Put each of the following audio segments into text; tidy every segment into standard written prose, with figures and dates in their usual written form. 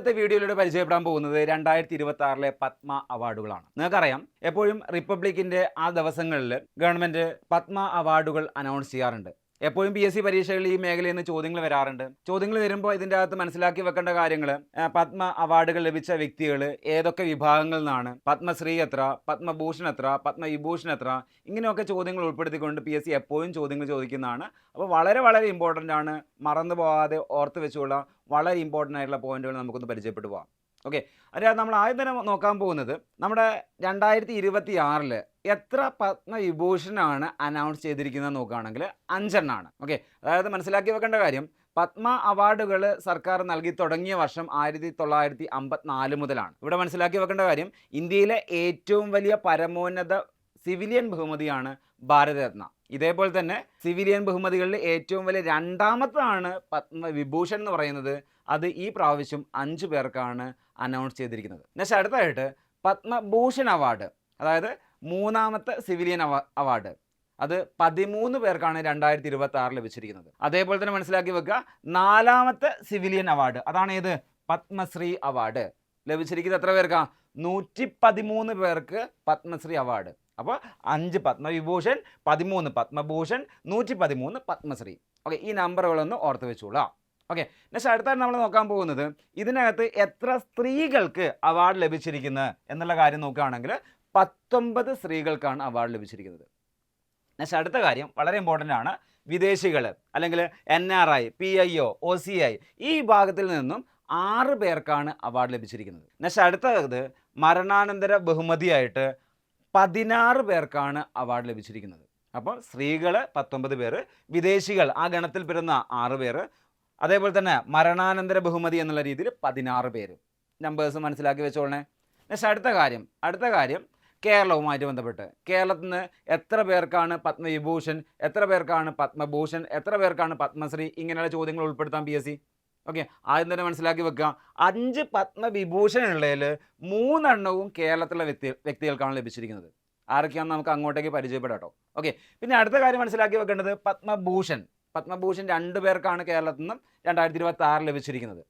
ഇന്നത്തെ വീഡിയോയിലൂടെ പരിചയപ്പെടാൻ പോകുന്നത് 2026 പത്മ അവാർഡുകളാണ്. നിങ്ങൾക്കറിയാം, എപ്പോഴും റിപ്പബ്ലിക്കിന്റെ ആ ദിവസങ്ങളിൽ ഗവൺമെന്റ് പത്മ അവാർഡുകൾ അനൗൺസ് ചെയ്യാറുണ്ട്. എപ്പോഴും PSC പരീക്ഷകളിൽ ഈ മേഖലയിൽ നിന്ന് ചോദ്യങ്ങൾ വരാറുണ്ട്. ചോദ്യങ്ങൾ വരുമ്പോൾ ഇതിൻ്റെ അകത്ത് മനസ്സിലാക്കി വെക്കേണ്ട കാര്യങ്ങൾ, പത്മ അവാർഡുകൾ ലഭിച്ച വ്യക്തികൾ ഏതൊക്കെ വിഭാഗങ്ങളിൽ നിന്നാണ്, പത്മശ്രീ എത്ര, പത്മഭൂഷൺ എത്ര, പത്മവിഭൂഷൺ എത്ര, ഇങ്ങനെയൊക്കെ ചോദ്യങ്ങൾ ഉൾപ്പെടുത്തിക്കൊണ്ട് PSC എപ്പോഴും ചോദ്യങ്ങൾ ചോദിക്കുന്നതാണ്. അപ്പോൾ വളരെ ഇമ്പോർട്ടൻ്റ് ആണ്. മറന്നു പോകാതെ ഓർത്ത് വെച്ചുള്ള വളരെ ഇമ്പോർട്ടൻ്റ് ആയിട്ടുള്ള പോയിന്റുകൾ നമുക്കൊന്ന് പരിചയപ്പെട്ടു പോകാം. ഓക്കെ, അതിനകത്ത് നമ്മൾ ആദ്യം തന്നെ നോക്കാൻ പോകുന്നത് നമ്മുടെ 2026 എത്ര പത്മവിഭൂഷണാണ് അനൗൺസ് ചെയ്തിരിക്കുന്നത് നോക്കുകയാണെങ്കിൽ 5 എണ്ണമാണ്. ഓക്കെ, അതായത് മനസ്സിലാക്കി വെക്കേണ്ട കാര്യം, പത്മ അവാർഡുകൾ സർക്കാർ നൽകി തുടങ്ങിയ വർഷം 1954 മുതലാണ്. ഇവിടെ മനസ്സിലാക്കി വെക്കേണ്ട കാര്യം, ഇന്ത്യയിലെ ഏറ്റവും വലിയ പരമോന്നത സിവിലിയൻ ബഹുമതിയാണ് ഭാരതരത്ന. ഇതേപോലെ തന്നെ സിവിലിയൻ ബഹുമതികളിൽ ഏറ്റവും വലിയ രണ്ടാമത്താണ് പത്മവിഭൂഷൺ എന്ന് പറയുന്നത്. അത് ഈ പ്രാവശ്യം 5 പേർക്കാണ് അനൗൺസ് ചെയ്തിരിക്കുന്നത്. നെക്സ്റ്റ് അടുത്തായിട്ട് പത്മഭൂഷൺ അവാർഡ്, അതായത് മൂന്നാമത്തെ സിവിലിയൻ അവാർഡ്, അത് 13 പേർക്കാണ് 2026 ലഭിച്ചിരിക്കുന്നത്. അതേപോലെ തന്നെ മനസ്സിലാക്കി വെക്കുക, 4ാമത്തെ സിവിലിയൻ അവാർഡ്, അതാണ് ഏത്, പത്മശ്രീ അവാർഡ്, ലഭിച്ചിരിക്കുന്നത് എത്ര പേർക്കാ, 113 പേർക്ക് പത്മശ്രീ അവാർഡ്. അപ്പോൾ 5 പത്മവിഭൂഷൺ, 13 പത്മഭൂഷൺ, 113 പത്മശ്രീ. ഓക്കെ, ഈ നമ്പറുകളൊന്ന് ഓർത്ത് വെച്ചോളാം. ഓക്കെ, നെക്സ്റ്റ് അടുത്താണ് നമ്മൾ നോക്കാൻ പോകുന്നത്, ഇതിനകത്ത് എത്ര സ്ത്രീകൾക്ക് അവാർഡ് ലഭിച്ചിരിക്കുന്നത് എന്നുള്ള കാര്യം നോക്കുകയാണെങ്കിൽ 19 സ്ത്രീകൾക്കാണ് അവാർഡ് ലഭിച്ചിരിക്കുന്നത്. നെക്സ്റ്റ് അടുത്ത കാര്യം വളരെ ഇമ്പോർട്ടൻ്റ് ആണ്, വിദേശികൾ അല്ലെങ്കിൽ NRI, PIO, OCI ഈ വിഭാഗത്തിൽ നിന്നും 6 പേർക്കാണ് അവാർഡ് ലഭിച്ചിരിക്കുന്നത്. നെക്സ്റ്റ് അടുത്തത് മരണാനന്തര ബഹുമതിയായിട്ട് 16 പേർക്കാണ് അവാർഡ് ലഭിച്ചിരിക്കുന്നത്. അപ്പോൾ സ്ത്രീകൾ 19 പേര്, വിദേശികൾ ആ ഗണത്തിൽ പെടുന്ന 6 പേര്, അതേപോലെ തന്നെ മരണാനന്തര ബഹുമതി എന്നുള്ള രീതിയിൽ 16 പേര്. നമ്പേഴ്സ് മനസ്സിലാക്കി വെച്ചോളണേ. നെക്സ്റ്റ് അടുത്ത കാര്യം കേരളവുമായിട്ട് ബന്ധപ്പെട്ട് കേരളത്തിൽ നിന്ന് എത്ര പേർക്കാണ് പത്മവിഭൂഷൺ, എത്ര പേർക്കാണ് പത്മഭൂഷൺ, എത്ര പേർക്കാണ് പത്മശ്രീ, ഇങ്ങനെയുള്ള ചോദ്യങ്ങൾ ഉൾപ്പെടുത്താം PSC. ഓക്കെ, ആദ്യം തന്നെ മനസ്സിലാക്കി വെക്കുക, 5 പത്മവിഭൂഷൺ ഉള്ളതിൽ 3 എണ്ണവും കേരളത്തിലുള്ള വ്യക്തികൾക്കാണ് ലഭിച്ചിരിക്കുന്നത്. ആരൊക്കെയാണെന്ന് നമുക്ക് അങ്ങോട്ടേക്ക് പരിചയപ്പെടാം കേട്ടോ. ഓക്കെ, പിന്നെ അടുത്ത കാര്യം മനസ്സിലാക്കി വെക്കേണ്ടത് പത്മഭൂഷൺ 2 പേർക്കാണ് കേരളത്തിൽ നിന്നും 2026 ലഭിച്ചിരിക്കുന്നത്.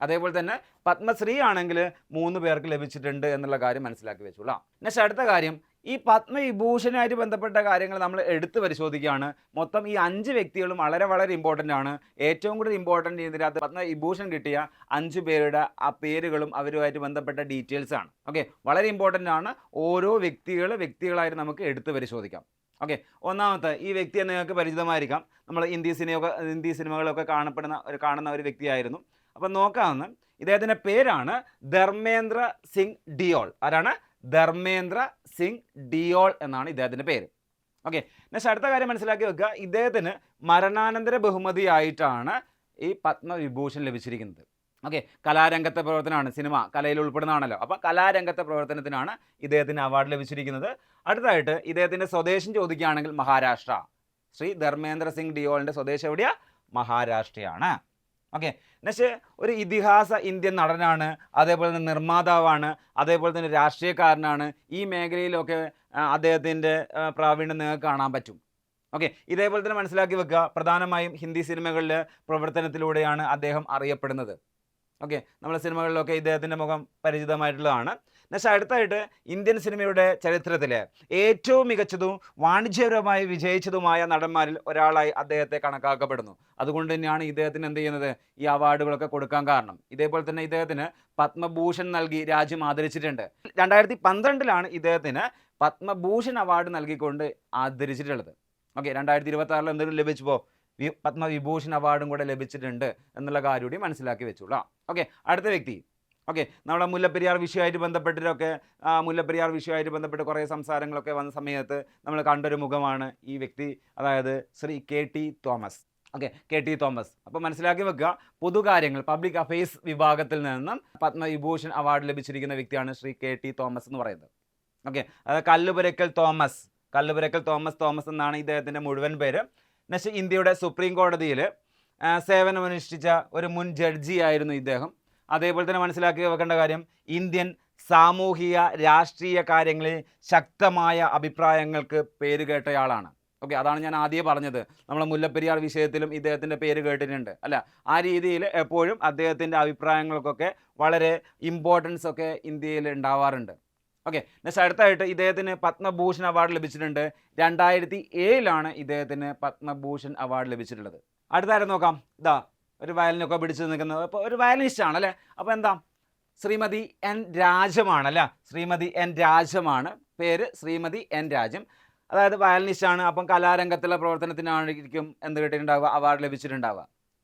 അതേപോലെ തന്നെ പത്മശ്രീ ആണെങ്കിൽ 3 പേർക്ക് ലഭിച്ചിട്ടുണ്ട് എന്നുള്ള കാര്യം മനസ്സിലാക്കി വെച്ചോളാം. നെക്സ്റ്റ് അടുത്ത കാര്യം, ഈ പത്മവിഭൂഷണായിട്ട് ബന്ധപ്പെട്ട കാര്യങ്ങൾ നമ്മൾ എടുത്ത് പരിശോധിക്കുകയാണ്. മൊത്തം ഈ 5 വ്യക്തികളും വളരെ ഇമ്പോർട്ടൻ്റ് ആണ്. ഏറ്റവും കൂടുതൽ ഇമ്പോർട്ടൻ്റ് ഇതിനകത്ത് പത്മവിഭൂഷൺ കിട്ടിയ 5 പേരുടെ ആ പേരുകളും അവരുമായിട്ട് ബന്ധപ്പെട്ട ഡീറ്റെയിൽസ് ആണ്. ഓക്കെ, വളരെ ഇമ്പോർട്ടൻ്റ് ആണ്. ഓരോ വ്യക്തികളായിട്ട് നമുക്ക് എടുത്ത് പരിശോധിക്കാം. ഓക്കെ, ഒന്നാമത്തെ ഈ വ്യക്തിയെ നിങ്ങൾക്ക് പരിചിതമായിരിക്കാം. നമ്മൾ ഹിന്ദി സിനിമകളൊക്കെ കാണുന്ന ഒരു വ്യക്തിയായിരുന്നു. അപ്പം നോക്കാമെന്ന്, ഇദ്ദേഹത്തിൻ്റെ പേരാണ് ധർമ്മേന്ദ്ര സിംഗ് ഡിയോൾ. ആരാണ്? ധർമ്മേന്ദ്ര സിംഗ് ഡിയോൾ എന്നാണ് ഇദ്ദേഹത്തിൻ്റെ പേര്. ഓക്കെ, നെക്സ്റ്റ് അടുത്ത കാര്യം മനസ്സിലാക്കി വെക്കുക, ഇദ്ദേഹത്തിന് മരണാനന്തര ബഹുമതിയായിട്ടാണ് ഈ പത്മവിഭൂഷൺ ലഭിച്ചിരിക്കുന്നത്. ഓക്കെ, കലാരംഗത്തെ പ്രവർത്തനമാണ്, സിനിമ കലയിൽ ഉൾപ്പെടുന്നതാണല്ലോ. അപ്പം കലാരംഗത്തെ പ്രവർത്തനത്തിനാണ് ഇദ്ദേഹത്തിന് അവാർഡ് ലഭിച്ചിരിക്കുന്നത്. അടുത്തായിട്ട് ഇദ്ദേഹത്തിൻ്റെ സ്വദേശം ചോദിക്കുകയാണെങ്കിൽ മഹാരാഷ്ട്ര. ശ്രീ ധർമ്മേന്ദ്ര സിംഗ് ഡിയോളിൻ്റെ സ്വദേശം എവിടെയാ? മഹാരാഷ്ട്രയാണ്. ഓക്കെ, നെക്സ്റ്റ് ഒരു ഇതിഹാസ ഇന്ത്യൻ നടനാണ്, അതേപോലെ തന്നെ നിർമ്മാതാവാണ്, അതേപോലെ തന്നെ രാഷ്ട്രീയക്കാരനാണ്. ഈ മേഖലയിലൊക്കെ അദ്ദേഹത്തിൻ്റെ പ്രാവീണ്യം നിങ്ങൾക്ക് കാണാൻ പറ്റും. ഓക്കെ, ഇതേപോലെ തന്നെ മനസ്സിലാക്കി വെക്കുക, പ്രധാനമായും ഹിന്ദി സിനിമകളിലെ പ്രവർത്തനത്തിലൂടെയാണ് അദ്ദേഹം അറിയപ്പെടുന്നത്. ഓക്കെ, നമ്മുടെ സിനിമകളിലൊക്കെ ഇദ്ദേഹത്തിൻ്റെ മുഖം പരിചിതമായിട്ടുള്ളതാണ്. നെക്സ്റ്റ് അടുത്തായിട്ട് ഇന്ത്യൻ സിനിമയുടെ ചരിത്രത്തിലെ ഏറ്റവും മികച്ചതും വാണിജ്യപരമായി വിജയിച്ചതുമായ നടന്മാരിൽ ഒരാളായി അദ്ദേഹത്തെ കണക്കാക്കപ്പെടുന്നു. അതുകൊണ്ട് തന്നെയാണ് ഇദ്ദേഹത്തിന് എന്ത് ചെയ്യുന്നത്, ഈ അവാർഡുകളൊക്കെ കൊടുക്കാൻ കാരണം. ഇതേപോലെ തന്നെ ഇദ്ദേഹത്തിന് പത്മഭൂഷൺ നൽകി രാജ്യം ആദരിച്ചിട്ടുണ്ട്. 2012 ഇദ്ദേഹത്തിന് പത്മഭൂഷൺ അവാർഡ് നൽകിക്കൊണ്ട് ആദരിച്ചിട്ടുള്ളത്. ഓക്കെ, 2026 എന്തെങ്കിലും ലഭിച്ചുവോ? പത്മവിഭൂഷൺ അവാർഡും കൂടെ ലഭിച്ചിട്ടുണ്ട് എന്നുള്ള കാര്യം കൂടി മനസ്സിലാക്കി വെച്ചോളാം. ഓക്കെ, അടുത്ത വ്യക്തി. ഓക്കെ, നമ്മുടെ മുല്ലപ്പെരിയാർ വിഷയമായിട്ട് ബന്ധപ്പെട്ട് കുറേ സംസാരങ്ങളൊക്കെ വന്ന സമയത്ത് നമ്മൾ കണ്ടൊരു മുഖമാണ് ഈ വ്യക്തി, അതായത് Shri KT Thomas. Okay, KT Thomas. അപ്പോൾ മനസ്സിലാക്കി വെക്കുക, പൊതുകാര്യങ്ങൾ പബ്ലിക് അഫയേഴ്സ് വിഭാഗത്തിൽ നിന്നും പത്മവിഭൂഷൺ അവാർഡ് ലഭിച്ചിരിക്കുന്ന വ്യക്തിയാണ് ശ്രീ KT തോമസ് എന്ന് പറയുന്നത്. ഓക്കെ, അത് കല്ലുപുരയ്ക്കൽ തോമസ് എന്നാണ് ഇദ്ദേഹത്തിൻ്റെ മുഴുവൻ പേര്. നെക്സ്റ്റ്, ഇന്ത്യയുടെ സുപ്രീം കോടതിയിൽ സേവനമനുഷ്ഠിച്ച ഒരു മുൻ ജഡ്ജിയായിരുന്നു ഇദ്ദേഹം. അതേപോലെ തന്നെ മനസ്സിലാക്കി വെക്കേണ്ട കാര്യം, ഇന്ത്യൻ സാമൂഹിക രാഷ്ട്രീയ കാര്യങ്ങളിൽ ശക്തമായ അഭിപ്രായങ്ങൾക്ക് പേരുകേട്ടയാളാണ്. ഓക്കെ, അതാണ് ഞാൻ ആദ്യമേ പറഞ്ഞത്. നമ്മൾ മുല്ലപ്പെരിയാർ വിഷയത്തിലും ഇദ്ദേഹത്തിൻ്റെ പേര് കേട്ടിട്ടുണ്ട് അല്ല. ആ രീതിയിൽ എപ്പോഴും അദ്ദേഹത്തിൻ്റെ അഭിപ്രായങ്ങൾക്കൊക്കെ വളരെ ഇമ്പോർട്ടൻസ് ഒക്കെ ഇന്ത്യയിൽ ഉണ്ടാവാറുണ്ട്. ഓക്കെ, നെക്സ്റ്റ് അടുത്തായിട്ട് ഇദ്ദേഹത്തിന് പത്മഭൂഷൺ അവാർഡ് ലഭിച്ചിട്ടുണ്ട്. 2007 ഇദ്ദേഹത്തിന് പത്മഭൂഷൺ അവാർഡ് ലഭിച്ചിട്ടുള്ളത്. അടുത്തായിട്ട് നോക്കാം. ഇതാ ഒരു വയലിനൊക്കെ പിടിച്ച് നിൽക്കുന്നത്, അപ്പോൾ ഒരു വയലിനിസ്റ്റ് ആണ് അല്ലേ. അപ്പോൾ എന്താ, ശ്രീമതി എൻ രാജമാണ് അല്ല. ശ്രീമതി എൻ രാജമാണ് പേര്, ശ്രീമതി എൻ രാജം. അതായത് വയലിനിസ്റ്റാണ്. അപ്പം കലാരംഗത്തുള്ള പ്രവർത്തനത്തിനായിരിക്കും എന്ത് കിട്ടിയിട്ടുണ്ടാവുക, അവാർഡ് ലഭിച്ചിട്ടുണ്ടാവുക.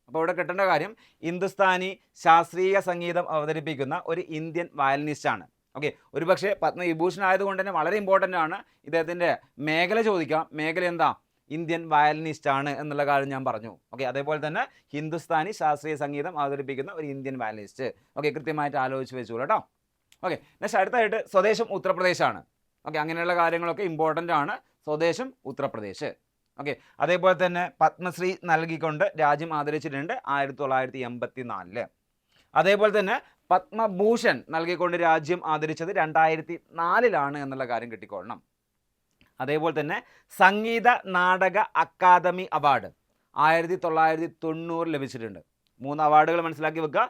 അപ്പോൾ ഇവിടെ കിട്ടേണ്ട കാര്യം ഹിന്ദുസ്ഥാനി ശാസ്ത്രീയ സംഗീതം അവതരിപ്പിക്കുന്ന ഒരു ഇന്ത്യൻ വയലിനിസ്റ്റാണ്. ഓക്കെ, ഒരു പക്ഷേ പത്മവിഭൂഷൺ ആയതുകൊണ്ട് തന്നെ വളരെ ഇമ്പോർട്ടൻ്റ് ആണ്. ഇദ്ദേഹത്തിൻ്റെ മേഖല ചോദിക്കാം. മേഖല എന്താ, ഇന്ത്യൻ വയലിനിസ്റ്റ് ആണ് എന്നുള്ള കാര്യം ഞാൻ പറഞ്ഞു. ഓക്കെ, അതേപോലെ തന്നെ ഹിന്ദുസ്ഥാനി ശാസ്ത്രീയ സംഗീതം അവതരിപ്പിക്കുന്ന ഒരു ഇന്ത്യൻ വയലിനിസ്റ്റ്. ഓക്കെ, കൃത്യമായിട്ട് ആലോചിച്ച് വെച്ചോളൂ കേട്ടോ. ഓക്കെ, നെക്സ്റ്റ് അടുത്തായിട്ട് സ്വദേശം ഉത്തർപ്രദേശാണ്. ഓക്കെ, അങ്ങനെയുള്ള കാര്യങ്ങളൊക്കെ ഇമ്പോർട്ടൻ്റ് ആണ്. സ്വദേശം ഉത്തർപ്രദേശ്. ഓക്കെ, അതേപോലെ തന്നെ പത്മശ്രീ നൽകിക്കൊണ്ട് രാജ്യം ആദരിച്ചിട്ടുണ്ട് 1984. അതേപോലെ തന്നെ പത്മഭൂഷൺ നൽകിക്കൊണ്ട് രാജ്യം ആദരിച്ചത് 2004 എന്നുള്ള കാര്യം കിട്ടിക്കൊള്ളണം. അതേപോലെ തന്നെ സംഗീത നാടക അക്കാദമി അവാർഡ് 1990 ലഭിച്ചിട്ടുണ്ട്. 3 അവാർഡുകൾ മനസ്സിലാക്കി വെക്കുക.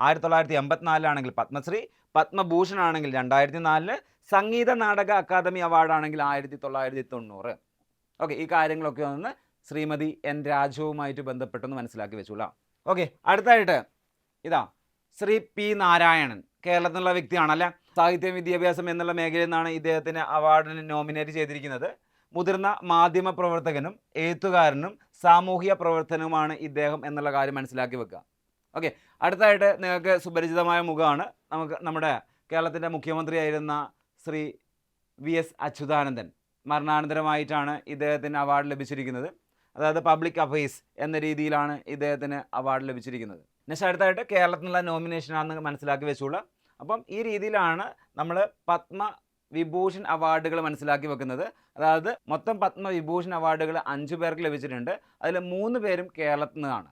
1984 പത്മശ്രീ, പത്മഭൂഷൺ ആണെങ്കിൽ 2004, സംഗീത നാടക അക്കാദമി അവാർഡ് ആണെങ്കിൽ 1990. ഓക്കെ, ഈ കാര്യങ്ങളൊക്കെ ഒന്ന് ശ്രീമതി എൻ രാജവുമായിട്ട് ബന്ധപ്പെട്ടൊന്ന് മനസ്സിലാക്കി വെച്ചോളാം. ഓക്കെ, അടുത്തായിട്ട് ഇതാ ശ്രീ പി നാരായണൻ, കേരളത്തിലുള്ള വ്യക്തിയാണല്ലേ. സാഹിത്യം വിദ്യാഭ്യാസം എന്നുള്ള മേഖലയിൽ നിന്നാണ് ഇദ്ദേഹത്തിന് അവാർഡിന് നോമിനേറ്റ് ചെയ്തിരിക്കുന്നത്. മുതിർന്ന മാധ്യമ പ്രവർത്തകനും എഴുത്തുകാരനും സാമൂഹിക പ്രവർത്തനവുമാണ് ഇദ്ദേഹം എന്നുള്ള കാര്യം മനസ്സിലാക്കി വെക്കുക. ഓക്കെ, അടുത്തായിട്ട് നിങ്ങൾക്ക് സുപരിചിതമായ മുഖമാണ്. നമ്മുടെ കേരളത്തിൻ്റെ മുഖ്യമന്ത്രിയായിരുന്ന ശ്രീ VS അച്യുതാനന്ദൻ. മരണാനന്തരമായിട്ടാണ് ഇദ്ദേഹത്തിന് അവാർഡ് ലഭിച്ചിരിക്കുന്നത്. അതായത് പബ്ലിക് അഫയേഴ്സ് എന്ന രീതിയിലാണ് ഇദ്ദേഹത്തിന് അവാർഡ് ലഭിച്ചിരിക്കുന്നത്. നെക്സ്റ്റ് അടുത്തായിട്ട് കേരളത്തിനുള്ള നോമിനേഷനാണെന്ന് മനസ്സിലാക്കി വെച്ചോളൂ. അപ്പം ഈ രീതിയിലാണ് നമ്മൾ പത്മവിഭൂഷൺ അവാർഡുകൾ മനസ്സിലാക്കി വെക്കുന്നത്. അതായത് മൊത്തം പത്മവിഭൂഷൺ അവാർഡുകൾ 5 പേർക്ക് ലഭിച്ചിട്ടുണ്ട്. അതിൽ 3 പേരും കേരളത്തിൽ നിന്നാണ്.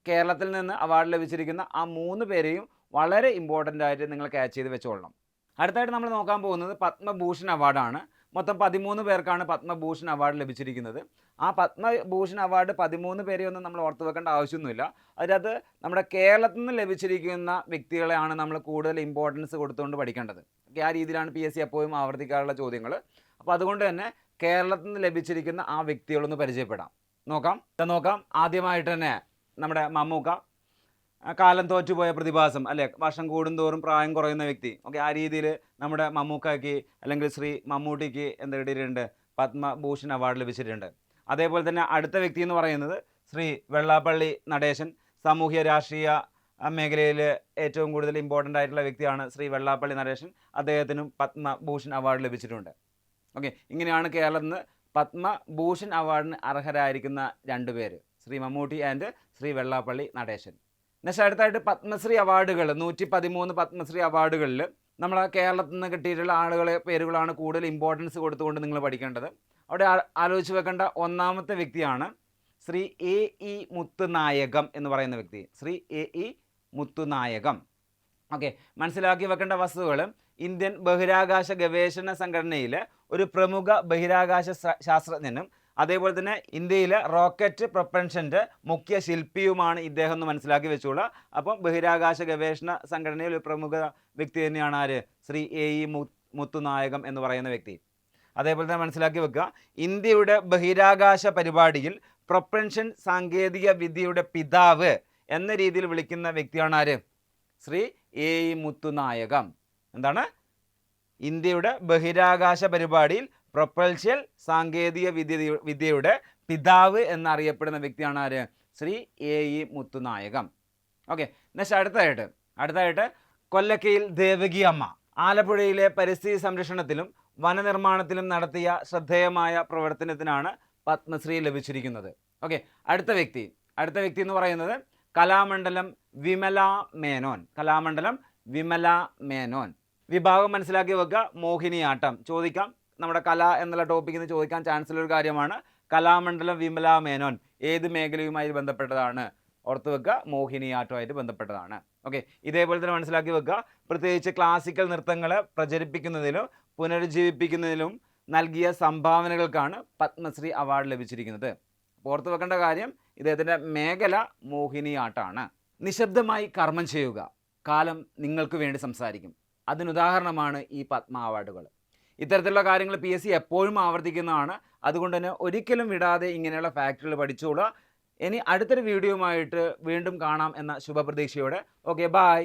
കേരളത്തിൽ നിന്ന് അവാർഡ് ലഭിച്ചിരിക്കുന്ന ആ 3 പേരെയും വളരെ ഇമ്പോർട്ടൻ്റ് ആയിട്ട് നിങ്ങൾ ക്യാച്ച് ചെയ്ത് വെച്ചോളണം. അടുത്തായിട്ട് നമ്മൾ നോക്കാൻ പോകുന്നത് പത്മഭൂഷൺ അവാർഡാണ്. മൊത്തം 13 പേർക്കാണ് പത്മഭൂഷൺ അവാർഡ് ലഭിച്ചിരിക്കുന്നത്. ആ പത്മഭൂഷൺ അവാർഡ് 13 പേരെയൊന്നും നമ്മൾ ഓർത്ത് വെക്കേണ്ട ആവശ്യമൊന്നുമില്ല. അതിനകത്ത് നമ്മുടെ കേരളത്തിൽ നിന്ന് ലഭിച്ചിരിക്കുന്ന വ്യക്തികളെയാണ് നമ്മൾ കൂടുതൽ ഇമ്പോർട്ടൻസ് കൊടുത്തുകൊണ്ട് പഠിക്കേണ്ടത്. ആ രീതിയിലാണ് PSC എപ്പോഴും ആവർത്തിക്കാറുള്ള ചോദ്യങ്ങൾ. അപ്പോൾ അതുകൊണ്ട് തന്നെ കേരളത്തിൽ നിന്ന് ലഭിച്ചിരിക്കുന്ന ആ വ്യക്തികളൊന്ന് പരിചയപ്പെടാം. നോക്കാം. ആദ്യമായിട്ട് തന്നെ നമ്മുടെ മമ്മൂക്ക, കാലം തോറ്റുപോയ പ്രതിഭാസം അല്ലേ, വർഷം കൂടുന്തോറും പ്രായം കുറയുന്ന വ്യക്തി. ഓക്കെ, ആ രീതിയിൽ നമ്മുടെ മമ്മൂക്കയ്ക്ക് അല്ലെങ്കിൽ ശ്രീ മമ്മൂട്ടിക്ക് എന്ത് കിട്ടിയിട്ടുണ്ട്, പത്മഭൂഷൺ അവാർഡ് ലഭിച്ചിട്ടുണ്ട്. അതേപോലെ തന്നെ അടുത്ത വ്യക്തി എന്ന് പറയുന്നത് ശ്രീ വെള്ളാപ്പള്ളി നടേശൻ. സാമൂഹ്യ രാഷ്ട്രീയ മേഖലയിൽ ഏറ്റവും കൂടുതൽ ഇമ്പോർട്ടൻ്റ് ആയിട്ടുള്ള വ്യക്തിയാണ് ശ്രീ വെള്ളാപ്പള്ളി നടേശൻ. അദ്ദേഹത്തിനും പത്മഭൂഷൺ അവാർഡ് ലഭിച്ചിട്ടുണ്ട്. ഓക്കെ, ഇങ്ങനെയാണ് കേരളത്തിൽ നിന്ന് പത്മഭൂഷൺ അവാർഡിന് അർഹരായിരിക്കുന്ന 2 പേര്, ശ്രീ മമ്മൂട്ടി ആൻഡ് ശ്രീ വെള്ളാപ്പള്ളി നടേശൻ. നെക്സ്റ്റ് അടുത്തായിട്ട് പത്മശ്രീ അവാർഡുകൾ 113 പത്മശ്രീ അവാർഡുകളിൽ നമ്മൾ കേരളത്തിൽ നിന്ന് കിട്ടിയിട്ടുള്ള ആളുകളെ പേരുകളാണ് കൂടുതൽ ഇമ്പോർട്ടൻസ് കൊടുത്തുകൊണ്ട് നിങ്ങൾ പഠിക്കേണ്ടത്. അവിടെ ആലോചിച്ച് വെക്കേണ്ട ഒന്നാമത്തെ വ്യക്തിയാണ് ശ്രീ A.E. മുത്തുനായകം എന്ന് പറയുന്ന വ്യക്തി. ശ്രീ A.E. മുത്തുനായകം. ഓക്കെ, മനസ്സിലാക്കി വെക്കേണ്ട വസ്തുക്കൾ, ഇന്ത്യൻ ബഹിരാകാശ ഗവേഷണ സംഘടനയിലെ ഒരു പ്രമുഖ ബഹിരാകാശ ശാസ്ത്രജ്ഞനും അതേപോലെ തന്നെ ഇന്ത്യയിലെ റോക്കറ്റ് പ്രൊപ്പൻഷൻ്റെ മുഖ്യ ശില്പിയുമാണ് ഇദ്ദേഹം എന്ന് മനസ്സിലാക്കി വെച്ചോളൂ. അപ്പം ബഹിരാകാശ ഗവേഷണ സംഘടനയിൽ ഒരു പ്രമുഖ വ്യക്തി തന്നെയാണ് ആര്, ശ്രീ A.E. മുത്തുനായകം എന്ന് പറയുന്ന വ്യക്തി. അതേപോലെ തന്നെ മനസ്സിലാക്കി വെക്കുക, ഇന്ത്യയുടെ ബഹിരാകാശ പരിപാടിയിൽ പ്രൊപ്പൻഷൻ സാങ്കേതിക വിദ്യയുടെ പിതാവ് എന്ന രീതിയിൽ വിളിക്കുന്ന വ്യക്തിയാണ് ആര്, ശ്രീ A.E. മുത്തുനായകം. എന്താണ്, ഇന്ത്യയുടെ ബഹിരാകാശ പരിപാടിയിൽ പ്രൊപ്പൽഷൻ സാങ്കേതിക വിദ്യയുടെ പിതാവ് എന്നറിയപ്പെടുന്ന വ്യക്തിയാണ് ആര്, Shri A.E. Muthunayagam. Okay, next അടുത്തായിട്ട് കൊല്ലക്കയിൽ ദേവകി അമ്മ. ആലപ്പുഴയിലെ പരിസ്ഥിതി സംരക്ഷണത്തിലും വനനിർമ്മാണത്തിലും നടത്തിയ ശ്രദ്ധേയമായ പ്രവർത്തനത്തിനാണ് പത്മശ്രീ ലഭിച്ചിരിക്കുന്നത്. ഓക്കെ, അടുത്ത വ്യക്തി എന്ന് പറയുന്നത് കലാമണ്ഡലം വിമല മേനോൻ. വിഭാഗം മനസ്സിലാക്കി വെക്കുക, മോഹിനിയാട്ടം. ചോദിക്കാം, നമ്മുടെ കല എന്നുള്ള ടോപ്പിക്കിൽ നിന്ന് ചോദിക്കാൻ ചാൻസ് ഉള്ള ഒരു കാര്യമാണ്. കലാമണ്ഡലം വിമല മേനോൻ ഏത് മേഖലയുമായി ബന്ധപ്പെട്ടതാണ്? ഓർത്ത് വെക്കുക, മോഹിനിയാട്ടവുമായിട്ട് ബന്ധപ്പെട്ടതാണ്. ഓക്കെ, ഇതേപോലെ തന്നെ മനസ്സിലാക്കി വെക്കുക, പ്രത്യേകിച്ച് ക്ലാസിക്കൽ നൃത്തങ്ങളെ പ്രചരിപ്പിക്കുന്നതിലും പുനരുജ്ജീവിപ്പിക്കുന്നതിലും നൽകിയ സംഭാവനകൾക്കാണ് പത്മശ്രീ അവാർഡ് ലഭിച്ചിരിക്കുന്നത്. ഓർത്തു വെക്കേണ്ട കാര്യം, ഇദ്ദേഹത്തിൻ്റെ മേഖല മോഹിനിയാട്ടാണ്. നിശബ്ദമായി കർമ്മം ചെയ്യുക, കാലം നിങ്ങൾക്ക് വേണ്ടി സംസാരിക്കും. അതിനുദാഹരണമാണ് ഈ പത്മ അവാർഡുകൾ. ഇത്തരത്തിലുള്ള കാര്യങ്ങൾ PSC എപ്പോഴും ആവർത്തിക്കുന്നതാണ്. അതുകൊണ്ട് തന്നെ ഒരിക്കലും വിടാതെ ഇങ്ങനെയുള്ള ഫാക്റ്റുകൾ പഠിച്ചോളുക. ഇനി അടുത്തൊരു വീഡിയോയുമായിട്ട് വീണ്ടും കാണാം എന്ന ശുഭപ്രതീക്ഷയോടെ. Okay, by.